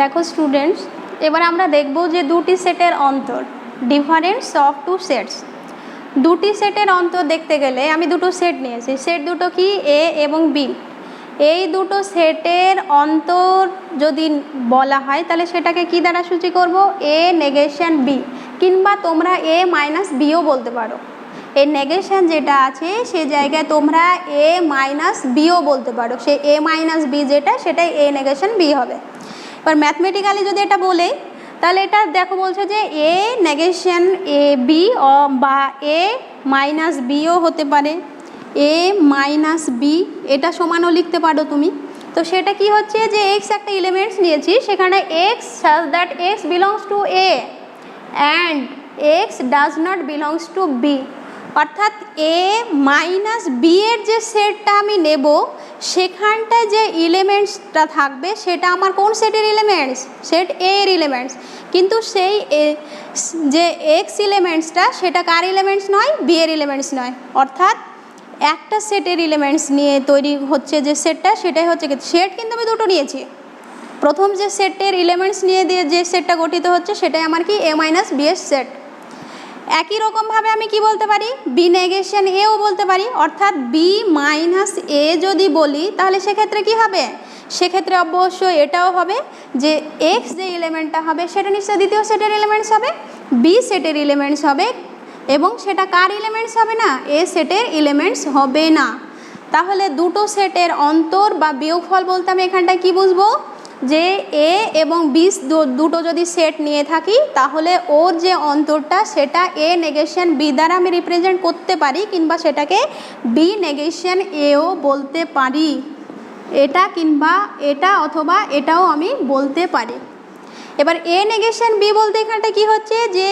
দেখো স্টুডেন্টস, এবার আমরা দেখব যে দুটি সেটের অন্তর, ডিফারেন্স অফ টু সেটস। দুটি সেটের অন্তর দেখতে গেলে আমি দুটো সেট নিয়েছি। সেট দুটো কি, এ এবং বি। এই দুটো সেটের অন্তর যদি বলা হয় তাহলে সেটাকে কি দ্বারা সূচি করব, এ নেগেশন বি, কিংবা তোমরা এ মাইনাস বিও বলতে পারো। এই নেগেশন যেটা আছে সে জায়গায় তোমরা এ মাইনাস বিও বলতে পারো। সে এ মাইনাস বি যেটা, সেটাই এ নেগেশন বি হবে। এবার ম্যাথমেটিক্যালি যদি এটা বলে তাহলে এটা দেখো বলছে যে এ নেগেশন এ বি বা এ মাইনাস বিও হতে পারে, এ মাইনাস বি এটা সমানও লিখতে পারো তুমি। তো সেটা কি হচ্ছে যে এক্স একটা এলিমেন্টস নিয়েছি, সেখানে x such that x belongs to A and x does not belongs to B, অর্থাৎ এ মাইনাস বি এর যে সেটটা আমি নেব সেখানটায় যে এলিমেন্টসটা থাকবে সেটা আমার কোন সেটের এলিমেন্টস, সেট এ এর এলিমেন্টস। কিন্তু সেই যে এক্স এলিমেন্টসটা সেটা কার এলিমেন্টস নয়, বি এর এলিমেন্টস নয়। অর্থাৎ একটা সেটের এলিমেন্টস নিয়ে তৈরি হচ্ছে যে সেটটা, সেটাই হচ্ছে সেট। কিন্তু আমি দুটো নিয়েছি। প্রথম যে সেটের এলিমেন্টস নিয়ে দিয়ে যে সেটটা গঠিত হচ্ছে সেটাই আমার কি, এ মাইনাস বি এর সেট। একই রকমভাবে আমি কি বলতে পারি, বি নেগেশন এও বলতে পারি। অর্থাৎ বি মাইনাস এ যদি বলি তাহলে সেক্ষেত্রে কি হবে, সেক্ষেত্রে অবশ্যই এটাও হবে যে এক্স যে এলিমেন্টটা হবে সেটা নিশ্চয়ই দ্বিতীয় সেটের এলিমেন্টস হবে, বি সেটের এলিমেন্টস হবে, এবং সেটা কার এলিমেন্টস হবে না, এ সেটের এলিমেন্টস হবে না। তাহলে দুটো সেটের অন্তর বা বিয়োগফল বলতে আমি এখানটায় কি বুঝবো, যে এ এবং বি দুটো যদি সেট নিয়ে থাকি তাহলে ওর যে অন্তরটা সেটা এ নেগেশন বি দ্বারা আমি রিপ্রেজেন্ট করতে পারি, কিংবা সেটাকে বি নেগেশন এও বলতে পারি। এটা কিংবা এটা অথবা এটাও আমি বলতে পারি। এবার এ নেগেশন বি বলতে এখানটা কি হচ্ছে, যে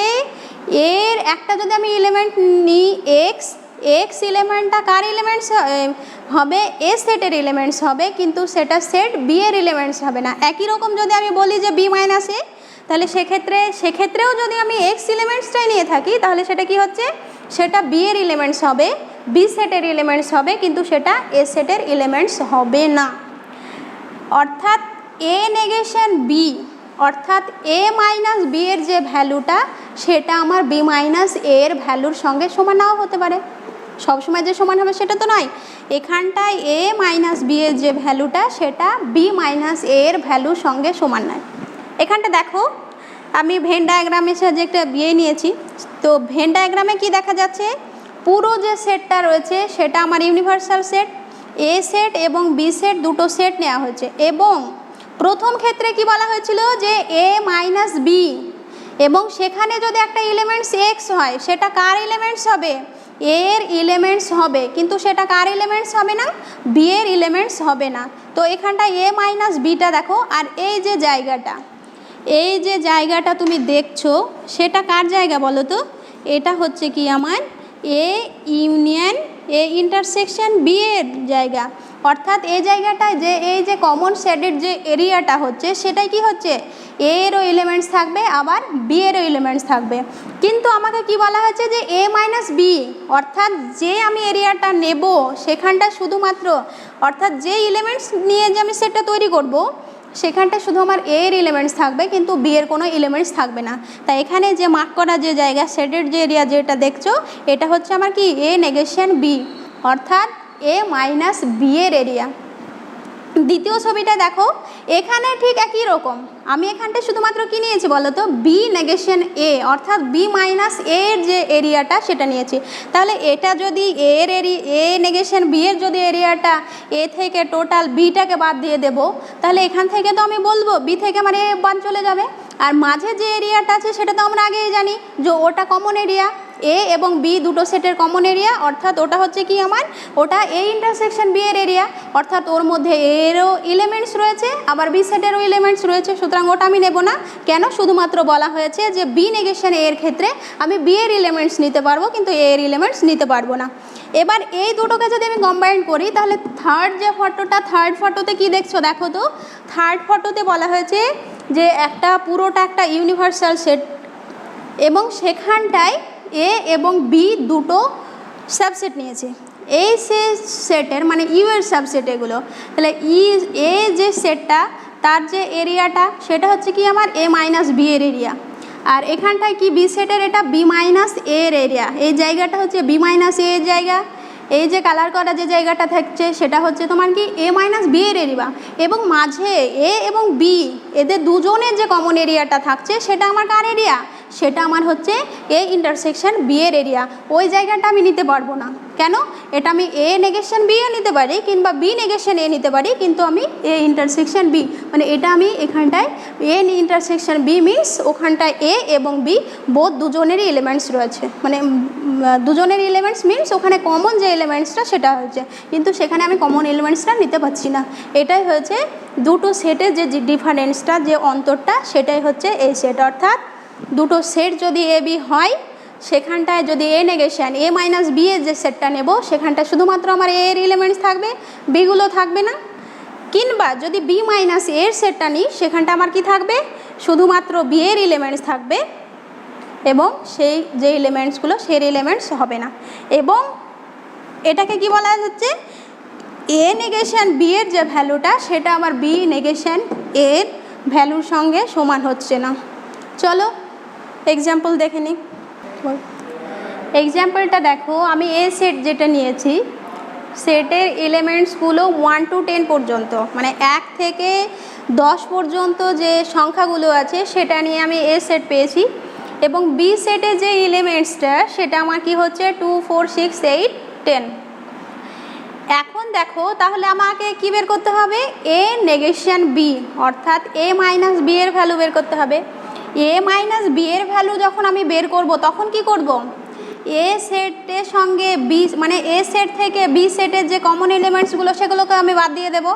এর একটা যদি আমি এলিমেন্ট নিই এক্স, এক্স এলিমেন্টটা কার এলিমেন্টস হবে, এ সেটের এলিমেন্টস হবে, কিন্তু সেটা সেট বি এর এলিমেন্টস হবে না। একই রকম যদি আমি বলি যে বি মাইনাস এ, তাহলে সেক্ষেত্রেও যদি আমি এক্স এলিমেন্টসটাই নিয়ে থাকি তাহলে সেটা কি হচ্ছে, সেটা বি এর এলিমেন্টস হবে, বি সেটের এলিমেন্টস হবে, কিন্তু সেটা এ সেটের এলিমেন্টস হবে না। অর্থাৎ এ নেগেশন বি, অর্থাৎ এ মাইনাস বি এর যে ভ্যালুটা সেটা আমার বি মাইনাস এ এর ভ্যালুর সঙ্গে সমান নাও হতে পারে। সবসময় যে সমান হবে সেটা তো নয়। এখানটায় এ মাইনাস বি এর যে ভ্যালুটা সেটা বি মাইনাস এ এর ভ্যালুর সঙ্গে সমান নয়। এখানটা দেখো আমি ভেন ডায়াগ্রামের সাহায্যে একটা বিয়ে নিয়েছি। তো ভেন ডায়াগ্রামে কি দেখা যাচ্ছে, পুরো যে সেটটা রয়েছে সেটা আমার ইউনিভার্সাল সেট, এ সেট এবং বি সেট দুটো সেট নেওয়া হয়েছে। এবং প্রথম ক্ষেত্রে কি বলা হয়েছিল যে এ মাইনাস বি, এবং সেখানে যদি একটা এলিমেন্টস এক্স হয় সেটা কার এলিমেন্টস হবে, এর এলিমেন্টস হবে, কিন্তু সেটা কার এলিমেন্টস হবে না, বি এর এলিমেন্টস হবে না। তো এখানটা এ মাইনাস বিটা দেখো, আর এই যে জায়গাটা তুমি দেখছো সেটা কার জায়গা বলো তো, এটা হচ্ছে কি আমার A union A intersection B এর জায়গা। অর্থাৎ এই জায়গাটায় যে এই যে কমন শেডের যে এরিয়াটা হচ্ছে সেটাই কি হচ্ছে, এ এরও এলিমেন্টস থাকবে আবার বি এরও এলিমেন্টস থাকবে। কিন্তু আমাকে কি বলা হয়েছে যে এ মাইনাস বি, অর্থাৎ যে আমি এরিয়াটা নেব সেখানটা শুধুমাত্র, অর্থাৎ যে এলিমেন্টস নিয়ে যে আমি সেটটা তৈরি করব সেখানটা শুধু আমার এ এর এলিমেন্টস থাকবে, কিন্তু বি এর কোনো এলিমেন্টস থাকবে না। তাই এখানে যে মার্ক করা যে জায়গা শেডের যে এরিয়া যেটা দেখছো এটা হচ্ছে আমার কি, এ নেগেশন বি, অর্থাৎ এ মাইনাস বি এর এরিয়া। দ্বিতীয় ছবিটা দেখো, এখানে ঠিক একই রকম আমি এখানটা শুধুমাত্র কি নিয়েছি বলো তো, বি নেগেশন এ, অর্থাৎ বি মাইনাস এর যে এরিয়াটা সেটা নিয়েছি। তাহলে এটা যদি এ নেগেশন বি এর যদি এরিয়াটা এ থেকে টোটাল বিটাকে বাদ দিয়ে দেব, তাহলে এখান থেকে তো আমি বলবো বি থেকে আমার এ বাদ চলে যাবে। আর মাঝে যে এরিয়াটা আছে সেটা তো আমরা আগেই জানি যে ওটা কমন এরিয়া, এ এবং বি দুটো সেটের কমন এরিয়া, অর্থাৎ ওটা হচ্ছে কি আমার, ওটা এ ইন্টারসেকশন বি এর এরিয়া, অর্থাৎ ওর মধ্যে এরও এলিমেন্টস রয়েছে আবার বি সেটেরও এলিমেন্টস রয়েছে, সুতরাং ওটা আমি নেব না। কেন, শুধুমাত্র বলা হয়েছে যে বি নেগেশন এর ক্ষেত্রে আমি বি এর এলিমেন্টস নিতে পারবো, কিন্তু এ এর এলিমেন্টস নিতে পারবো না। এবার এই দুটোকে যদি আমি কম্বাইন করি তাহলে থার্ড যে ফটোটা, থার্ড ফটোতে কি দেখছো দেখো তো, থার্ড ফটোতে বলা হয়েছে যে একটা পুরোটা একটা ইউনিভার্সাল সেট, এবং সেখানটায় এ এবং বি দুটো সাবসেট নিয়েছে। এই সেটের মানে ইউ এর সাবসেট এগুলো। তাহলে এ যে সেটটা তার যে এরিয়াটা সেটা হচ্ছে কি আমার এ মাইনাস বি এর এরিয়া, আর এখানটায় কি বি সেটের এটা বি মাইনাস এ এর এরিয়া, এই জায়গাটা হচ্ছে বি মাইনাস এ এর জায়গা, এই যে কালার করা যে জায়গাটা থাকছে সেটা হচ্ছে তোমার কি এ মাইনাস বি এর এরিয়া, এবং মাঝে এ এবং বি এদের দুজনের যে কমন এরিয়াটা থাকছে সেটা আমার কার এরিয়া, সেটা আমার হচ্ছে এ ইন্টারসেকশন বি এর এরিয়া। ওই জায়গাটা আমি নিতে পারবো না, কেন? এটা আমি এ নেগেশন বি এ নিতে পারি কিংবা বি নেগেশন এ নিতে পারি, কিন্তু আমি এ ইন্টারসেকশন বি মানে এটা আমি এখানটায় এ ইন্টারসেকশন বি মিনস ওখানটায় এ এবং বি বোধ দুজনেরই এলিমেন্টস রয়েছে, মানে দুজনের এলিমেন্টস মিনস ওখানে কমন যে এলিমেন্টসটা সেটা হয়েছে, কিন্তু সেখানে আমি কমন এলিমেন্টসটা নিতে পারছি না। এটাই হয়েছে দুটো সেটের যে ডিফারেন্সটা, যে অন্তরটা, সেটাই হচ্ছে এই সেট। অর্থাৎ দুটো সেট যদি এ বি হয় সেখানটায় যদি এ নেগেশন এ মাইনাস বি এর যে সেটটা নেব সেখানটায় শুধুমাত্র আমার এ এর এলিমেন্টস থাকবে, বিগুলো থাকবে না। কিংবা যদি বি মাইনাস এর সেটটা নিই সেখানটা আমার কি থাকবে, শুধুমাত্র বি এর এলিমেন্টস থাকবে এবং সেই যে এলিমেন্টসগুলো সেই এলিমেন্টস হবে না। এবং এটাকে কি বলা হচ্ছে, এ নেগেশন বি এর যে ভ্যালুটা সেটা আমার বি নেগেশন এর ভ্যালুর সঙ্গে সমান হচ্ছে না। চলো এক্সাম্পল দেখে নিই। এক্সাম্পলটা দেখো, আমি এ সেট যেটা নিয়েছি সেটের এলিমেন্টসগুলো 1 to 10 পর্যন্ত, মানে 1 থেকে 10 পর্যন্ত যে সংখ্যাগুলো আছে সেটা নিয়ে আমি এ সেট পেয়েছি, এবং বি সেটে যে এলিমেন্টসটা সেটা আমার কি হচ্ছে 2 4 6 8 10। এখন দেখো তাহলে আমাকে কি বের করতে হবে, এ নেগেশন বি, অর্থাৎ এ মাইনাস বি এর ভ্যালু বের করতে হবে। এ মাইনাস বি এর ভ্যালু যখন আমি বের করব তখন কি করব, এ সেটের সঙ্গে বি মানে এ সেট থেকে বি সেটের যে কমন এলিমেন্টসগুলো সেগুলোকে আমি বাদ দিয়ে দেব।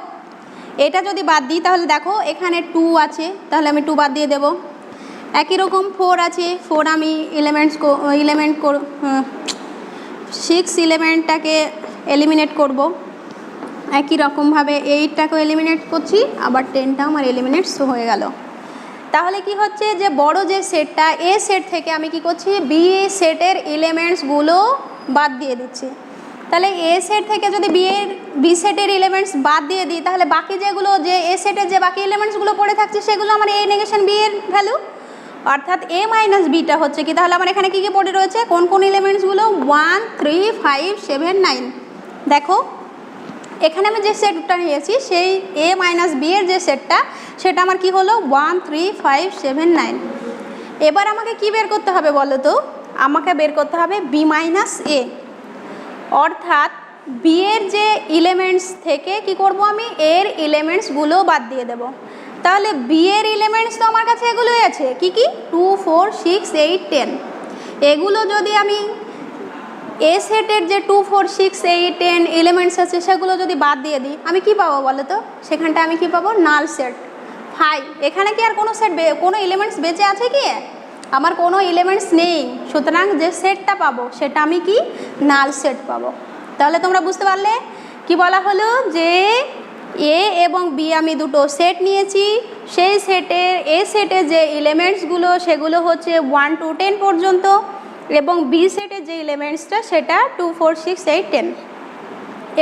এটা যদি বাদ দিই তাহলে দেখো এখানে 2 আছে, তাহলে আমি 2 বাদ দিয়ে দেব। একই রকম 4 আছে, 4 আমি 6 এলিমেন্টটাকে এলিমিনেট করব। একই রকমভাবে 8টাকেও এলিমিনেট করছি, আবার 10টা আমার এলিমিনেটস হয়ে গেল। তাহলে কি হচ্ছে যে বড় যে সেটটা এ সেট থেকে আমি কি করছি, বি সেটের এলিমেন্টসগুলো বাদ দিয়ে দিচ্ছি। তাহলে এ সেট থেকে যদি বি সেটের এলিমেন্টস বাদ দিয়ে দিই তাহলে বাকি যেগুলো যে এ সেটের যে বাকি এলিমেন্টসগুলো পড়ে থাকছে সেগুলো আমার এ নেগেশন বি এর ভ্যালু, অর্থাৎ এ মাইনাস বিটা হচ্ছে কি, তাহলে আমার এখানে কী কী পড়ে রয়েছে, কোন কোন এলিমেন্টসগুলো 1 3 5 7 9। দেখো এখানে আমি যে সেটটা নিয়েছি সেই এ মাইনাস বি এর যে সেটটা সেটা আমার কি হলো 1 3 5 7 9। এবার আমাকে কি বের করতে হবে বলো তো, আমাকে বের করতে হবে বি মাইনাস এ, অর্থাৎ বি এর যে এলিমেন্টস থেকে কি করব, আমি এর এলিমেন্টসগুলো বাদ দিয়ে দেব। তাহলে বি এর এলিমেন্টস তো আমার কাছে এগুলোই আছে, কি কি 2 4 6 8 10। এগুলো যদি আমি এ সেটের যে 2 4 6 8 10 এলিমেন্টস আছে সেগুলো যদি বাদ দিয়ে দিই আমি কি পাবো বলো তো, সেখানটা আমি কি পাবো, নাল সেট 5। এখানে কি আর কোনো সেট কোনো এলিমেন্টস বেঁচে আছে কি, আমার কোনো এলিমেন্টস নেই, সুতরাং যে সেটটা পাবো সেটা আমি কি, নাল সেট পাবো। তাহলে তোমরা বুঝতে পারলে কি বলা হলো, যে এ এবং বি আমি দুটো সেট নিয়েছি, সেই সেটের এ সেটের যে এলিমেন্টসগুলো সেগুলো হচ্ছে 1 to 10 পর্যন্ত, এবং বি সেটের যে এলিমেন্টসটা সেটা 2 4 6 8 10।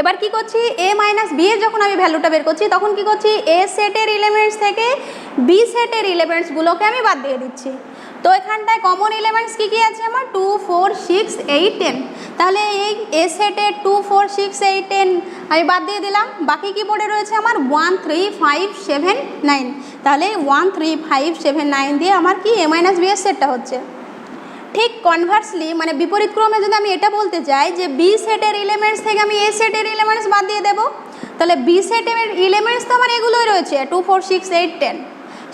এবার কি করছি, এ মাইনাস বি এর যখন আমি ভ্যালুটা বের করছি তখন কি করছি, এ সেটের এলিমেন্টস থেকে বি সেটের এলিমেন্টসগুলোকে আমি বাদ দিয়ে দিচ্ছি। তো এখানটায় কমন এলিমেন্টস কী কী আছে আমার 2 4 6 8 10। তাহলে এই এ সেটের 2 4 6 8 10 আমি বাদ দিয়ে দিলাম, বাকি কি পড়ে রয়েছে আমার 1 3 5 7 9। তাহলে 1 3 5 7 9 দিয়ে আমার কি এ মাইনাস বি এর সেটটা হচ্ছে। ঠিক কনভার্সলি মানে বিপরীত ক্রমে যদি আমি এটা বলতে চাই যে বি সেটের এলিমেন্টস থেকে আমি এ সেটের এলিমেন্টস বাদ দিয়ে দেবো, তাহলে বি সেটের এলিমেন্টস তো আমার এগুলোই রয়েছে 2 4 6 8 10,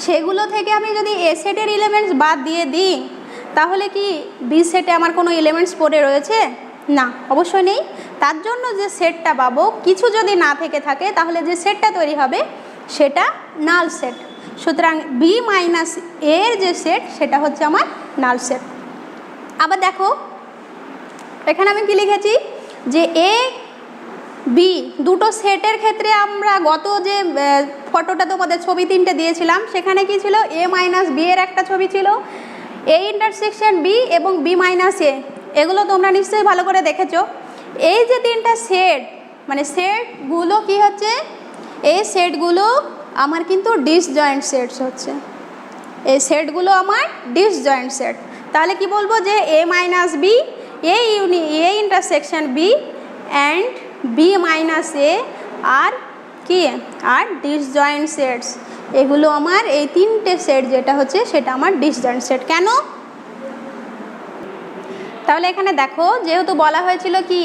সেগুলো থেকে আমি যদি এ সেটের এলিমেন্টস বাদ দিয়ে দিই তাহলে কি বি সেটে আমার কোনো এলিমেন্টস পড়ে রয়েছে না, অবশ্যই নেই। তার জন্য যে সেটটা পাবো কিছু যদি না থেকে থাকে তাহলে যে সেটটা তৈরি হবে সেটা নাল সেট। সুতরাং বি মাইনাস এর যে সেট সেটা হচ্ছে আমার নাল সেট। আবার দেখো এখানে আমি কি লিখেছি যে এ বি দুটো সেটের ক্ষেত্রে আমরা গত যে ফটোটা তোমাদের ছবি 3টে দিয়েছিলাম সেখানে কি ছিল, এ মাইনাস বি এর একটা ছবি ছিল, এ ইন্টারসেকশন বি এবং বি মাইনাস এ, এগুলো তোমরা নিশ্চয়ই ভালো করে দেখেছো। এই যে 3টা সেট মানে সেটগুলো কি হচ্ছে, এই সেটগুলো আমার কিন্তু ডিসজয়েন্ট সেটস হচ্ছে, এই সেটগুলো আমার ডিসজয়েন্ট সেট। তাহলে কি বলবো যে A minus B, A intersection B and B minus A আর কি আর ডিসজয়েন্ট সেটস। এগুলো আমার এই তিনটে সেট যেটা হচ্ছে সেটা আমার ডিসজয়েন্ট সেট। কেন? তাহলে এখানে দেখো, যেহেতু বলা হয়েছিল কি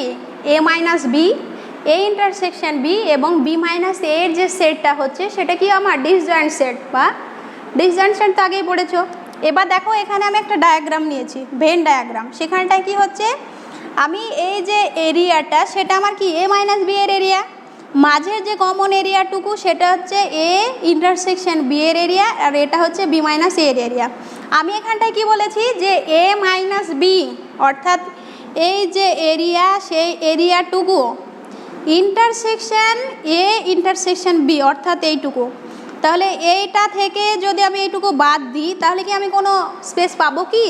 A minus B, A intersection B এবং বি মাইনাস এর যে সেটটা হচ্ছে সেটা কি আমার ডিসজয়েন্ট সেট বা ডিসজয়েন্ট সেট তো আগেই পড়েছো। এবার দেখো এখানে আমি একটা ডায়াগ্রাম নিয়েছি, ভেন ডায়াগ্রাম। সেখানটায় কি হচ্ছে, আমি এই যে এরিয়াটা সেটা আমার কি এ মাইনাস বি এর এরিয়া, মাঝের যে কমন এরিয়াটুকু সেটা হচ্ছে এ ইন্টারসেকশন বি এর এরিয়া, আর এটা হচ্ছে বি মাইনাস এর এরিয়া। আমি এখানটায় কি বলেছি যে এ মাইনাস বি অর্থাৎ এই যে এরিয়া সেই এরিয়াটুকু ইন্টারসেকশন এ ইন্টারসেকশন বি অর্থাৎ এইটুকু। তাহলে এইটা থেকে যদি আমি এইটুকু বাদ দিই তাহলে কি আমি কোনো স্পেস পাবো? কি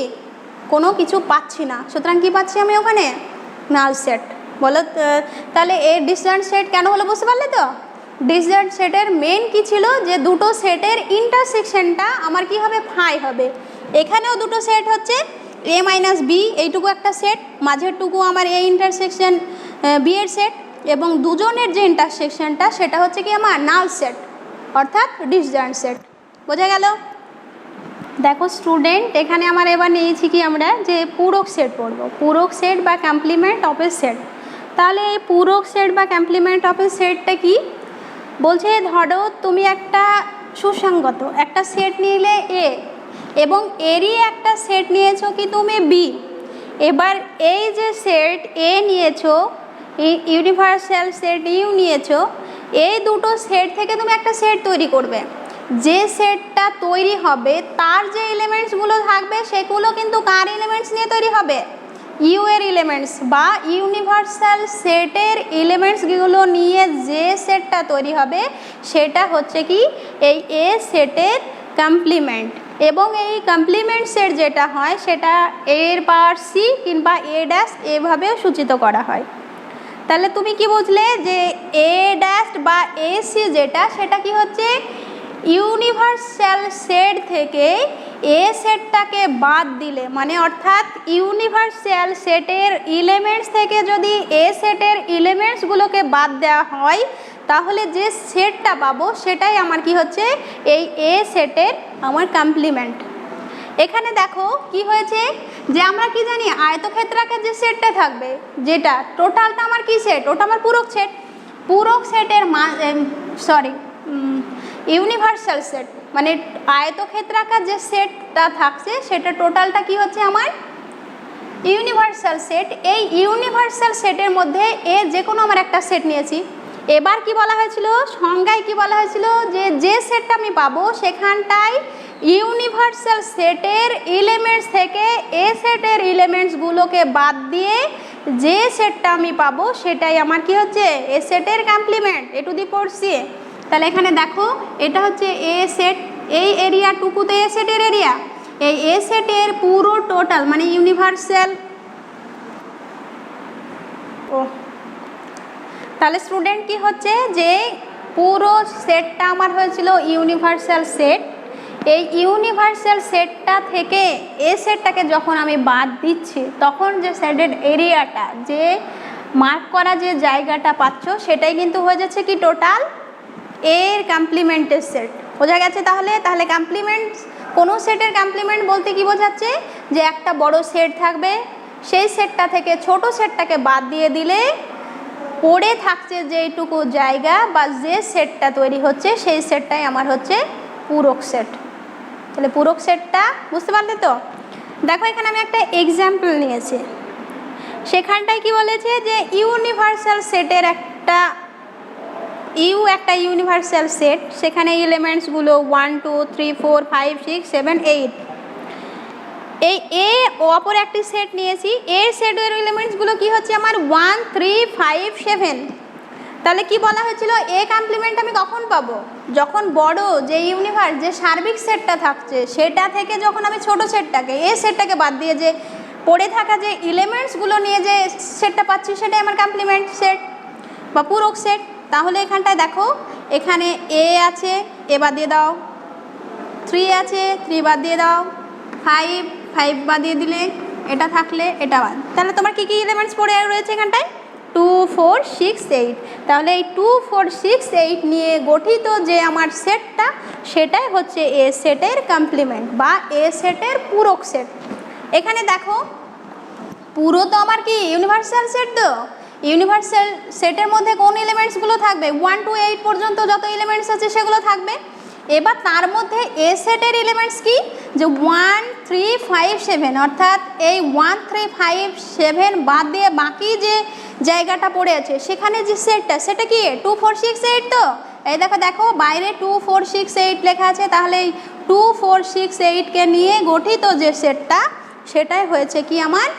কোনো কিছু পাচ্ছি না। সুতরাং কি পাচ্ছি আমি ওখানে? Null set. বলো তাহলে এর ডিসজয়েন্ট সেট কেন হলো, বুঝতে পারলে তো? ডিসজয়েন্ট সেটের মেন কি ছিল যে দুটো সেটের ইন্টারসেকশনটা আমার কি হবে? ফাই হবে। এখানেও দুটো সেট হচ্ছে এ মাইনাস বি, এইটুকু একটা সেট, মাঝেরটুকু আমার এ ইন্টারসেকশন বি এর সেট, এবং দুজনের যে ইন্টারসেকশনটা সেটা হচ্ছে কি আমার নাল সেট অর্থাৎ ডিসজয়েন্ট সেট। বোঝা গেল? দেখো স্টুডেন্ট, এখানে আমার এবার নিয়েছি কি আমরা যে পূরক সেট পড়বো, পূরক সেট বা কমপ্লিমেন্ট অফ এ সেট। তাহলে এই পূরক সেট বা কমপ্লিমেন্ট অফ এ সেটটা কি বলছে? ধরো তুমি একটা সুসংগত একটা সেট নিলে এ এবং এরই একটা সেট নিয়েছো কি তুমি বি। এবার এই যে সেট এ নিয়েছো, ইউনিভার্সাল সেট ইউ নিয়েছো, এই দুটো সেট থেকে তুমি একটা সেট তৈরি করবে। যে সেটটা তৈরি হবে তার যে এলিমেন্টসগুলো থাকবে সেগুলো কিন্তু কার এলিমেন্টস নিয়ে তৈরি হবে? ইউ এর এলিমেন্টস বা ইউনিভার্সাল সেটের এলিমেন্টসগুলো নিয়ে যে সেটটা তৈরি হবে সেটা হচ্ছে কি এই এ সেটের কমপ্লিমেন্ট। এবং এই কমপ্লিমেন্ট সেট যেটা হয় সেটা এর পাওয়ার সি কিংবা এ ড্যাশ এভাবেও সূচিত করা হয়। তাহলে তুমি কি বুঝলে যে এ ড্যাশ বা এ সি যেটা সেটা কি হচ্ছে? ইউনিভার্সাল সেট থেকে এ সেটটাকে বাদ দিলে, মানে অর্থাৎ ইউনিভার্সাল সেটের এলিমেন্টস থেকে যদি এ সেটের এলিমেন্টসগুলোকে বাদ দেওয়া হয় তাহলে যে সেটটা পাবো সেটাই আমার কি হচ্ছে? এই এ সেটের আমার কমপ্লিমেন্ট। এখানে দেখো কি হয়েছে যে আমরা কি জানি আয়তক্ষেত্রাকার যে সেটটা থাকবে যেটা টোটালটা আমার কি সেট? ওটা আমার পূরক সেট। পূরক সেটের ইউনিভার্সাল সেট মানে আয়তক্ষেত্রাকার যে সেটটা থাকছে সেটা টোটালটা কি হচ্ছে আমার ইউনিভার্সাল সেট। এই ইউনিভার্সাল সেটের মধ্যে এ যে কোনো আমার একটা সেট নিয়েছি। এবার কি বলা হয়েছিল সংজ্ঞায়, কি বলা হয়েছিল যে সেটটা আমি পাবো সেখানটায় ইউনিভার্সাল সেটের এলিমেন্টস থেকে এ সেটের এলিমেন্টসগুলোকে বাদ দিয়ে যে সেটটা আমি পাবো সেটাই আমার কি হচ্ছে? এ সেটের complement, A to the power C. তাহলে এখানে দেখো এটা হচ্ছে এ সেট, এই এরিয়াটুকুতে এ সেটের এরিয়া, এই এ সেটের পুরো টোটাল মানে ইউনিভার্সাল। তাহলে স্টুডেন্ট কি হচ্ছে যে পুরো সেটটা আমার হয়েছিল ইউনিভার্সাল সেট। এই ইউনিভার্সাল সেটটা থেকে এ সেটটাকে যখন আমি বাদ দিচ্ছি তখন যে সেটের এরিয়াটা, যে মার্ক করা যে জায়গাটা পাচ্ছ সেটাই কিন্তু হয়ে যাচ্ছে কি টোটাল এর কমপ্লিমেন্টের সেট। বোঝা গেছে? তাহলে কমপ্লিমেন্ট, কোনো সেটের কমপ্লিমেন্ট বলতে কি বোঝাচ্ছে যে একটা বড় সেট থাকবে, সেই সেটটা থেকে ছোট সেটটাকে বাদ দিয়ে দিলে পড়ে থাকছে যেইটুকু জায়গা বা যে সেটটা তৈরি হচ্ছে সেই সেটটাই আমার হচ্ছে পূরক সেট। তাহলে পূরক সেটটা বুঝতে পারলে তো? দেখো এখানে আমি একটা এক্সাম্পল নিয়েছি, সেখানটায় কি বলেছে যে ইউনিভার্সাল সেটের একটা ইউনিভার্সাল সেট, সেখানে এলিমেন্টসগুলো 1 2 3 4 5 6 7 8। এই এ অপর একটি সেট নিয়েছি, এর সেটের এলিমেন্টসগুলো কি হচ্ছে আমার 1 3 5 7। তাহলে কি বলা হয়েছিল এ কমপ্লিমেন্ট আমি কখন পাবো? যখন বড় যে যে সার্বিক সেটটা থাকছে সেটা থেকে যখন আমি ছোট সেটটাকে এ সেটটাকে বাদ দিয়ে যে পড়ে থাকা যে এলিমেন্টসগুলো নিয়ে যে সেটটা পাচ্ছি সেটাই আমার কমপ্লিমেন্ট সেট বা পূরক সেট। তাহলে এখানটায় দেখো এখানে এ আছে, এ বাদ দিয়ে দাও, 3 আছে, 3 বাদ দিয়ে দাও, 5 বাদ দিয়ে দিলে, এটা থাকলে এটা বাদ। তাহলে তোমার কী কী এলিমেন্টস পড়ে রয়েছে এখানটায়? 2 4 6 8। তাহলে এই 2 4 6 8 নিয়ে গঠিত যে আমার সেটটা, সেটাই হচ্ছে এ সেটের কমপ্লিমেন্ট বা এ সেটের পূরক সেট। এখানে দেখো পুরো তো আমার কি ইউনিভার্সাল সেট, তো ইউনিভার্সাল সেটের মধ্যে কোন এলিমেন্টসগুলো থাকবে? 1 to 8 পর্যন্ত যত এলিমেন্টস আছে সেগুলো থাকবে। এবার তার মধ্যে এ সেটের এলিমেন্টস কি? যে 1 3 5 7, অর্থাৎ এই 1 3 5 7 বাদ দিয়ে বাকি যে জায়গাটা পড়ে আছে সেখানে যে সেটটা, সেটা কি 2 4 6 8। তো এই দেখো বাইরে 2 4 6 8 লেখা আছে, তাহলে এই 2 4 6 8কে নিয়ে গঠিত যে সেটটা, সেটাই হয়েছে কি আমার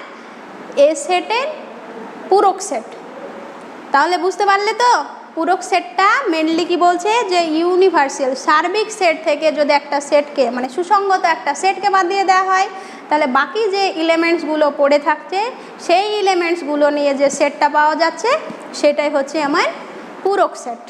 এ সেটের পূরক সেট। তাহলে বুঝতে পারলে তো পূরক সেটটা মেনলি কি বলছে, যে ইউনিভার্সাল সার্বিক সেট থেকে যদি একটা সেটকে মানে সুসংগত একটা সেটকে বাদ দিয়ে দেওয়া হয়, তাহলে বাকি যে এলিমেন্টসগুলো পড়ে থাকছে সেই এলিমেন্টসগুলো নিয়ে যে সেটটা পাওয়া যাচ্ছে সেটাই হচ্ছে আমার পূরক সেট।